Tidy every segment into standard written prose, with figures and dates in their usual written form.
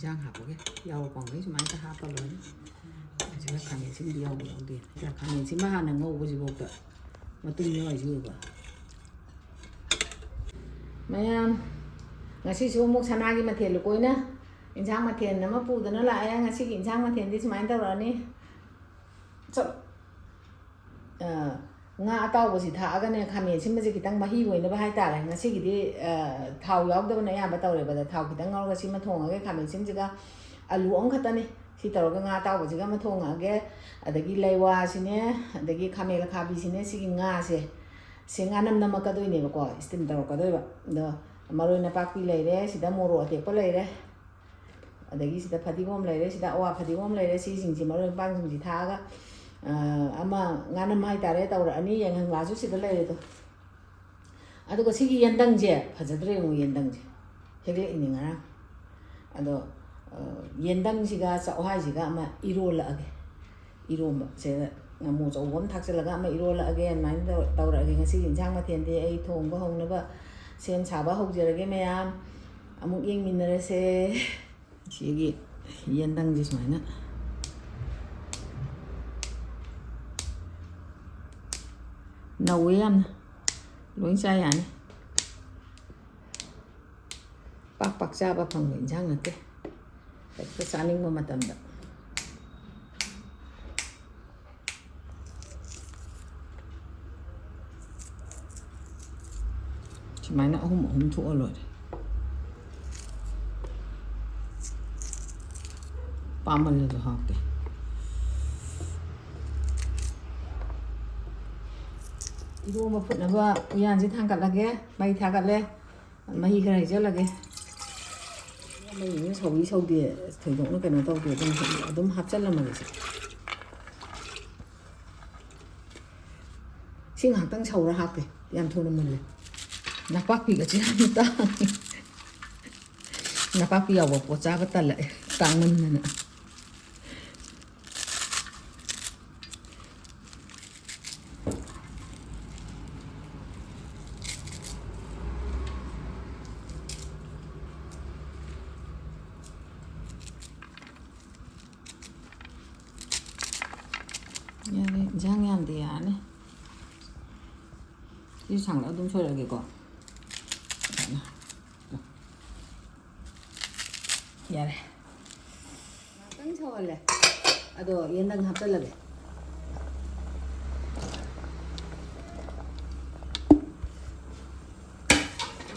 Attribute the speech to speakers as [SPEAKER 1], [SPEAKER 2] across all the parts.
[SPEAKER 1] Giang hạp cái dầu còn cái máy ta hạp lớn 제가 가면 지금 리하고 여기 제가 가면 지금 하는 거 오지 못해 mà tung như vậy chưa cả mấy ngasi số một sana cái mà thiền lục coi nè in trang mà thiền nó mà phụ nó lại ngasi in trang mà thiền thì mấy tao rồi nè nga tao có gì thả cái này khám xem bây giờ cái tăng mà hi nó hai ta này ngasi cái đi thau gió đâu này mà tao này bây giờ thau cái tăng ngon cái xem mà thong cái khám xem chỉ cái alu ông khát này si tàu cái nga tao của chị cái mà thong cái cái lây qua xin nhé cái khám cái khám xin nhé si nga si nga năm cái đôi này mà coi steam tàu cái đôi vậy đó mà rồi nạp bạc lấy đấy si đã mua rồi thì có lấy đấy cái si đã phát đi gom lấy đấy si đã oa phát đi gom lấy đấy si gì mà rồi băng gì thà cái ama nga năm hai ta đấy tàu rồi anh ấy yang hàng lá chút si đã lấy đấy thôi tôi có si yendang chứ phải rất là nhiều yendang chứ hết lệ này nghe đó yendang siga sao hai siga mà irola cái iromba sẽ mua chỗ vốn thắc sẽ là cái mà irola cái mà tàu lại cái ngasi hiện trang mà tiền thì ai thùng có hông nữa ba xem sao ba hông giờ cái mẹ một yên mình là sẽ cái yendang gì mà nữa nấu em lối chai à này bạc ra bạc phòng hiện trang là cái sáng ninh mà tầm đó chỉ máy nó không thua rồi ba mình rồi học kì 이거 뭐 푸는 거 우연히 담가라게 많이 담가래 많이 그래 저라게 mình sầu sầu thì thử dụng nó cái nó tao thì đúng hấp chất là mà được xin hàng tăng sầu ra hấp thì làm thôi là mình này nạp bác bị cái gì ta nạp bác bị vào bộ cha cái ta lại tăng mình này nè 장이 안 돼, 안 해. 이 장난 좀 소리하겠고. 야래. 땅 쳐올래. 아도 연당 합달라게.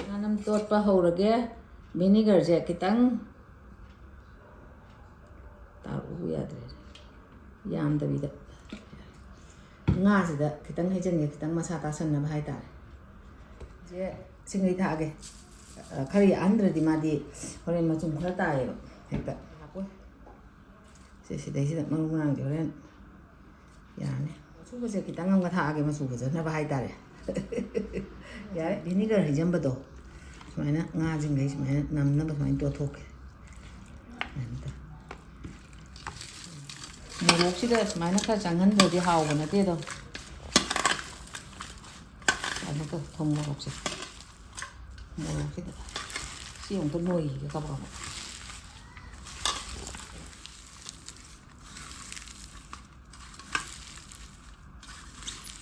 [SPEAKER 1] 나는 또 빠호르게 비니거 제 땅 따로 해야 돼. 얌더비다. nga gì đó cái tăng hay chân cái tăng massage sân là hai ta chứ xin người thà cái khari ăn rồi thì mà đi hồi mà chúng khá tài rồi hết tất sẽ đấy sẽ mang mang cho nên ya này chú cái cái tăng nga thà cái mà chú cái nó hai ta đấy ya đi ní cái hay chân bắt đầu mà nó nga chân cái mà nằm nó bắt đầu to thok 모록시다 많이 카 장한 데디 하오거나 때도 아니 그 동모록시 모록시다 시용도 노이 이게 가봐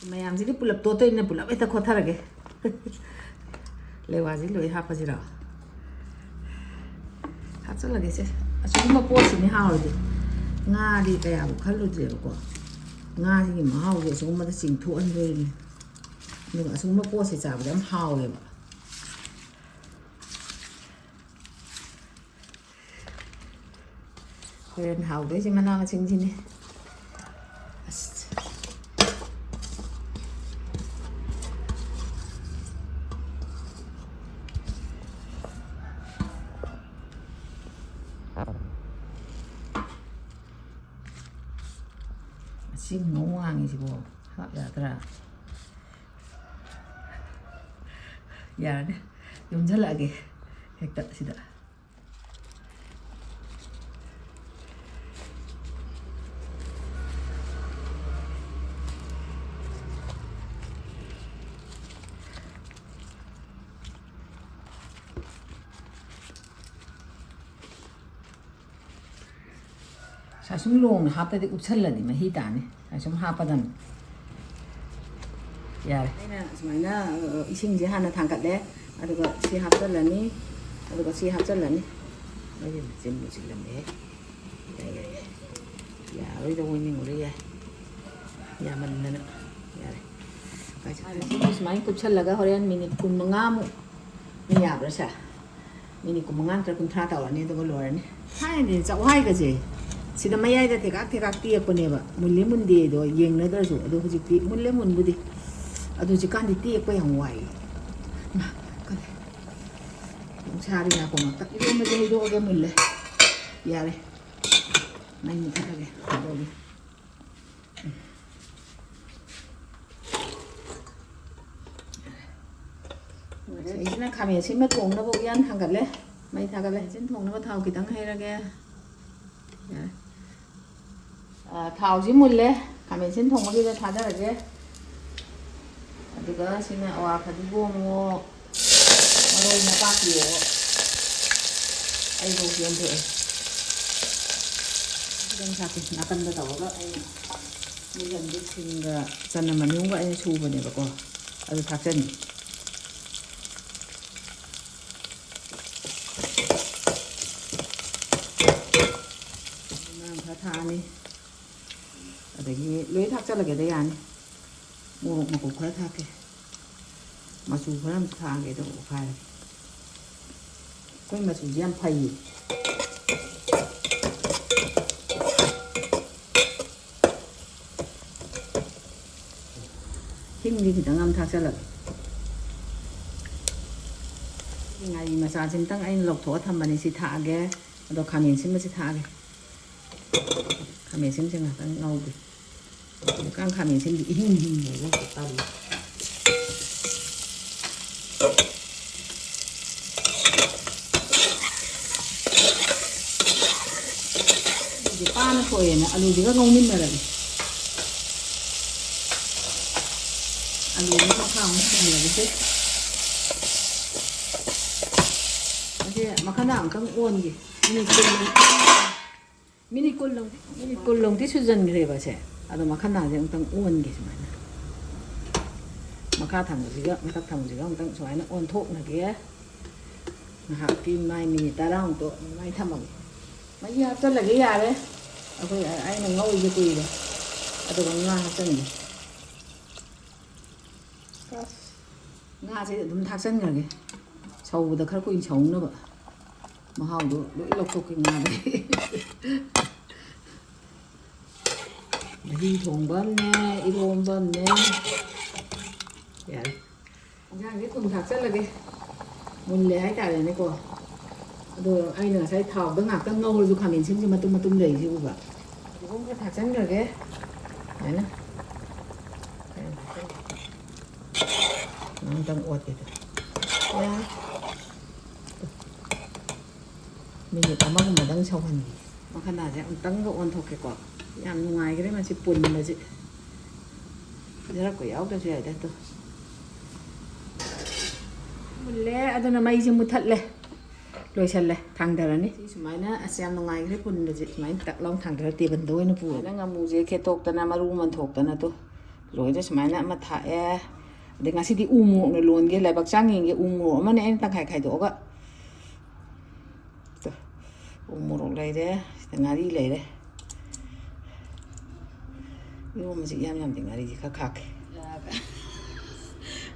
[SPEAKER 1] mayam gì pulap to ina pulap ita khotharage lewaji loi hapajira hatsalage se asuma posi ni haodi nga đi kaya bu khalo je ko nga ji ma haw ge so ma da sing thu an re ni nhưng mà sung ma po se cha ba dam haw ge ba ren haw de ji ma na ching ji ni sim ngô hoàng gì bộ họ giả ra giả đấy dùng rất là cái hectare gì đó ꯁꯨꯝ ꯂꯣꯡꯅ ꯍꯥꯞꯄꯗꯤ ꯎꯞꯁꯜꯂꯗꯤ ꯃꯍꯤ ꯇꯥꯅꯤ ꯁꯨꯝ ꯍꯥꯞꯄꯗꯅ ꯌꯥꯔꯦ ꯑꯩꯅ ꯁꯨꯃꯥꯏꯅ 이싱ꯁꯦ ꯍꯥꯟꯅ ꯊꯥꯡꯒꯠꯂꯦ ꯑꯗꯨꯒ ꯁꯤ ꯍꯥꯞꯆꯜꯂꯅꯤ ꯑꯗꯨꯒ ꯁꯤ ꯍꯥꯞꯆꯜꯂꯅꯤ ꯃꯣꯏꯗꯤ ꯃꯆꯤꯟ ꯃꯨꯁꯤꯜꯂꯝꯃꯦ ꯌꯥꯔꯣꯏꯗ ꯑꯣꯏꯅꯤꯡꯉꯨꯔꯦ ꯌꯥꯏ ꯌꯥꯝꯃꯟꯗꯅ ꯌꯥꯔꯦ ꯁꯨꯃꯥꯏꯅ ꯀꯨꯞꯁꯜꯂꯒ ꯍꯣꯔꯦꯟ ꯃꯤꯅꯤꯠ 15ꯃꯨꯛ ꯌꯥꯕ꯭ꯔꯥ ꯁꯦ ꯃꯤꯅꯤꯠ 15 ꯅꯠꯇ꯭ꯔ 30 ꯇꯧꯔꯅꯤ ꯑꯗꯨꯒ ꯂꯣꯏꯔꯅꯤ ꯊꯥꯏꯅꯗꯤ ꯆꯥꯛꯋꯥꯏꯒꯁꯦ ꯁꯤꯗ ꯃꯌꯥꯏꯗ ꯊꯦꯀꯥꯛ ꯇꯦꯛꯄꯅꯦꯕ ꯃꯨꯜꯂꯦ ꯃꯨꯟꯗꯦꯗꯣ ꯌꯦꯡꯅꯗ꯭ꯔꯁꯨ ꯑꯗꯣ ꯍꯧꯖꯤꯛꯇꯤ ꯃꯨꯜꯂꯦ ꯃꯨꯟꯕꯨꯗꯤ ꯑꯗꯨ ꯍꯧꯖꯤꯛꯀꯥꯟꯗꯤ ꯇꯦꯛꯄ ꯌꯥꯝ ꯋꯥꯏꯌꯦ ꯅꯨꯡꯁꯥꯔꯤ ꯉꯥꯛꯄ ꯉꯥꯛꯇ 이ꯔꯣꯝꯕꯁꯦ ꯍꯩꯗꯣꯛꯑꯒꯦ ꯃꯨꯜꯂꯦ ꯌꯥꯔꯦ ꯃꯩ ꯃꯨꯊꯠꯂꯒꯦ ꯍꯩꯗꯣꯛꯑꯒꯦ ꯑꯩꯁꯤꯅ ꯈꯥꯃꯦꯟ ꯑꯁꯤꯟꯕ ꯊꯣꯡꯅꯕ ꯎꯌꯥꯟ ꯊꯥꯡꯒꯠꯂꯦ ꯃꯩ ꯊꯥꯒꯠꯂꯦ ꯏꯟꯖꯤꯟ ꯊꯣꯡꯅꯕ ꯊꯥꯎ ꯈꯤꯇꯪ ꯍꯩꯔꯒꯦ ꯌꯥꯔꯦ ꯊꯥꯎꯁꯤ ꯃꯨꯜꯂꯦ ꯈꯥꯃꯦꯟ ꯑꯁꯤꯟ ꯊꯣꯡꯕꯒꯤꯗ ꯊꯥꯗꯔꯒꯦ ꯑꯗꯨꯒ ꯁꯤꯅ ꯑꯋꯥ ꯐꯗꯤꯒꯣꯝꯉꯣ ꯃꯔꯣꯏ ꯅꯄꯥꯛꯄꯤꯌꯣ ꯑꯩꯕꯨ ꯌꯦꯟꯊꯣꯛꯑꯦ ꯈꯤꯇꯪ ꯊꯥꯛꯀꯦ ꯅꯥꯀꯟꯗ ꯇꯧꯔꯒ ꯑꯩꯅ ꯃꯨꯜꯍꯟꯒꯦ ꯁꯤꯡꯒ ꯆꯅꯝ ꯃꯅꯨꯡꯒ ꯑꯩꯅ ꯁꯨꯕꯅꯦꯕꯀꯣ ꯑꯗꯨ ꯊꯥꯛꯆꯟꯅꯤ ꯈꯔ ꯊꯥꯛꯑꯅꯤ ꯑꯗꯒꯤ ꯂꯣꯏ ꯊꯥꯛꯆꯜꯂꯒꯦꯗ ꯌꯥꯅꯤ ꯃꯣꯔꯣꯛ ꯃꯀꯨꯞ ꯈꯔ ꯊꯥꯛꯀꯦ ꯃꯆꯨ ꯈꯔ ꯑꯃꯁꯨ ꯊꯥꯛꯑꯒꯦ ꯑꯗꯨꯒ ꯑꯣꯠꯈꯥꯏꯔꯒꯦ ꯑꯩꯈꯣꯏ ꯃꯆꯨꯁꯦ ꯌꯥꯝ ꯐꯩꯌꯦ ꯍꯤꯡꯗꯤ ꯈꯤꯇꯪ ꯑꯃ ꯊꯥꯛꯆꯜꯂꯒꯦ ꯉꯥꯔꯤ ꯃꯆꯥꯁꯤꯃꯇꯪ ꯑꯩꯅ ꯂꯧꯊꯣꯛꯑ ꯊꯝꯕꯅꯤ ꯁꯤ ꯊꯥꯛꯑꯒꯦ ꯑꯗꯣ ꯈꯥꯃꯦꯟ ꯑꯁꯤꯟꯕꯁꯤ ꯊꯥꯛꯑꯒꯦ ꯈꯥꯃꯦꯟ ꯑꯁꯤꯟꯕꯁꯦ ꯉꯥꯛꯇꯪ ꯉꯧꯒꯦ ꯍꯧꯖꯤꯛꯀꯥꯟ ꯈꯥꯃꯦꯟ ꯑꯁꯤꯟꯕꯗꯤ 이හිꯡ ꯍꯤꯡꯉꯒ ꯇꯜꯂꯤ ꯄꯥꯅ ꯊꯣꯛꯑꯦꯅ ꯑꯂꯨꯁꯤꯒ ꯉꯧꯃꯤꯟꯅꯔꯒꯦ ꯑꯂꯨꯁꯤ ꯃꯈꯥꯃꯨꯛ ꯊꯝꯂꯒꯦ ꯃꯁꯤ ꯃꯈꯥꯗ ꯑꯃꯨꯛꯇꯪ ꯑꯣꯟꯒꯦ 미니 꿀렁 수전그래봐 세. 아도 마카나제 엉땅 오원게 수마나. 마카 탐지가 마카 탐지가 엉땅 수마나 온톡 나게. 하피 마이 미니 따라온 또 마이 탐하게. 마이 합절라게 야래. 아고 아이는 ngồi 이게 꾸이래. 아도 건가 합절네. nga제 좀 탁선 가게. 저보다 칼 꾸인 정너 봐. 마하우도 이렇게 nga네. 이 동반네 이동반네 야 그냥 이거 좀 닭살나게 몰래 하이다네 거 너 아이는 사이 타고 너 아까 넣어서 가면 진짜 맛좀 내지 우가 이거 닭살나게 아니나 난 어때 야 mình có mong mà đang sâu hành mà khán giả sẽ tăng độ ôn thuộc cái quả làm ngoài cái đấy mà chỉ buồn mà chị rất là quéo cho chị đây tôi mình lẽ ở đây là mấy chim một thật lệ rồi xem lệ thằng đó này chị máy nó xem ngoài cái buồn là chị máy tặng long thằng đó tiền bẩn đôi nó buồn nó ngắm mù gì cái tóc đó là maru mình thuộc đó là tôi rồi đó máy nó mà thải để ngay khi đi mù nó luôn cái lại bạc trắng cái mù mà này tăng khai đó cả 모록 레이데 땡아리 레이데 이거 뭐지 얌얌 땡아리지 각각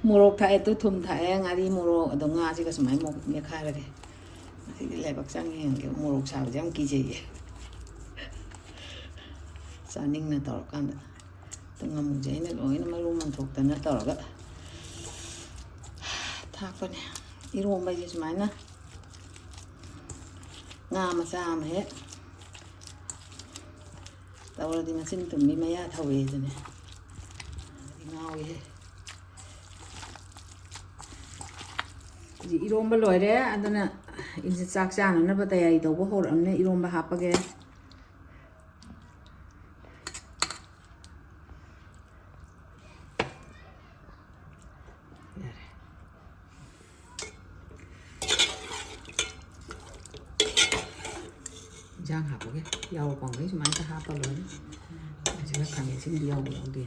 [SPEAKER 1] 모록 타에 또 톰 타에 ङा리 모록 어떤 ङा지가 좀 많이 먹게 가라게 이게 레박장이 게 모록 사우지 안 기제예 싸닝나 떨간다 땡아 무제네 로이나 말로만 독다나 떨가 타거네 이로 뭐지 좀 많이 nga mà xa mà hết tao là đi mà xin tụi mình mấy thầu về rồi nè đi ngao vậy gì irom ba loi đấy anh ta nè in sẽ chắc chắn nó bắt tay đâu có hột ấm này irom ba hấp cái Giang hạp cái dầu còn cái máy ta hạp vào lớn sẽ làm cái xin dầu đầu tiên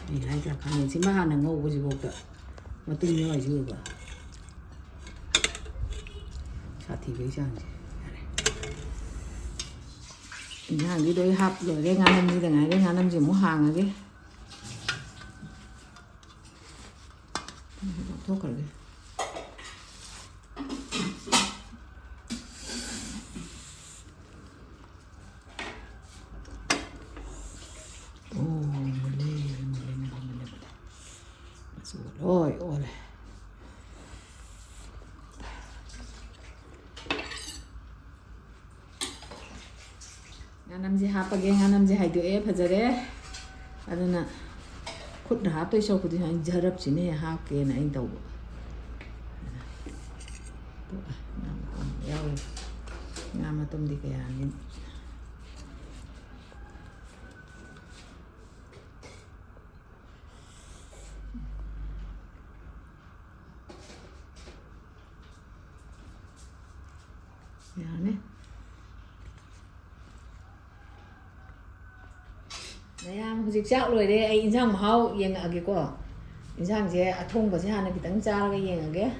[SPEAKER 1] thì hay là cái xin mà là ngô cái gì bộ mà tôi nhớ chưa cả sao thì cái sao hàng đi đôi hạp rồi cái ngàn năm như thế này cái ngàn năm gì muốn hàng rồi cái thuốc rồi cái ôi ôi ngàn năm gì hạp cái ngàn năm gì hay tụi em phải giờ đấy anh nè khút hạp tôi sau khút thì anh giờ rập xin này hạp cái này anh tàu ngam mà tôm đi cái anh này đấy em dịch chạo rồi đấy anh sang mà hao yên ở cái quoi anh sang gì thùng của chị Hàn này cái tấm cha cái yên ở cái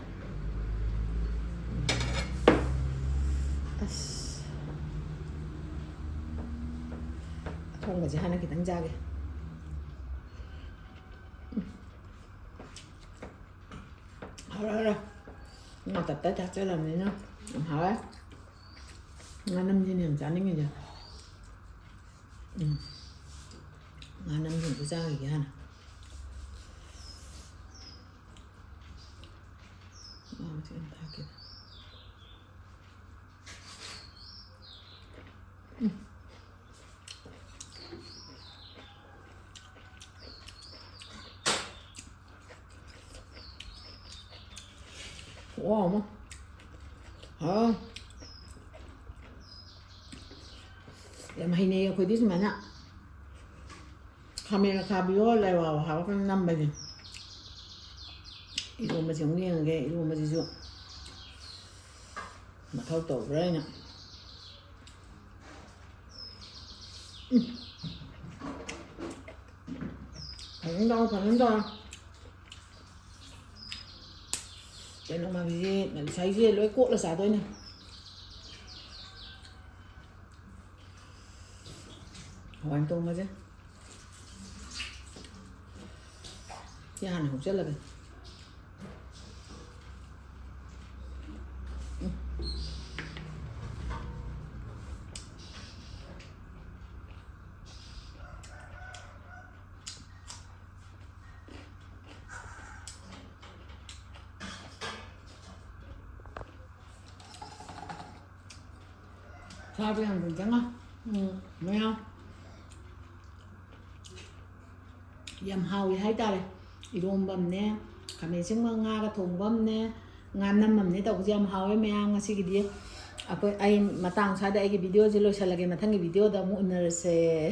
[SPEAKER 1] thùng của chị Hàn này cái tấm cha cái rồi mà tập tới chắc sẽ làm này nhá hảo đấy ngàn năm trên niềm chán đến giờ ngàn năm dùng cái dao gì hả wow mà hả em hay nè khơi đi mà nè 카메라 가비오 레와 하고 남바지 이거 뭐 정리하는 게 이거 뭐 지죠 mà thâu tổ đây nè phản ứng đâu cái nó mà gì là xay gì lưỡi cuộn là xả tôi nè hoàn toàn mà chứ cái hành không rất là bình sao cái hành cũng trắng á nghe không yam hao gì thấy ta đây eromba네 가면식만 nga 동범네 ngan남맘네 tàu yam hao em yang ngasi기디 아그 아이 마땅 사다 이게 비디오 질로 살라게 마땅히 비디오다 뭐 오늘세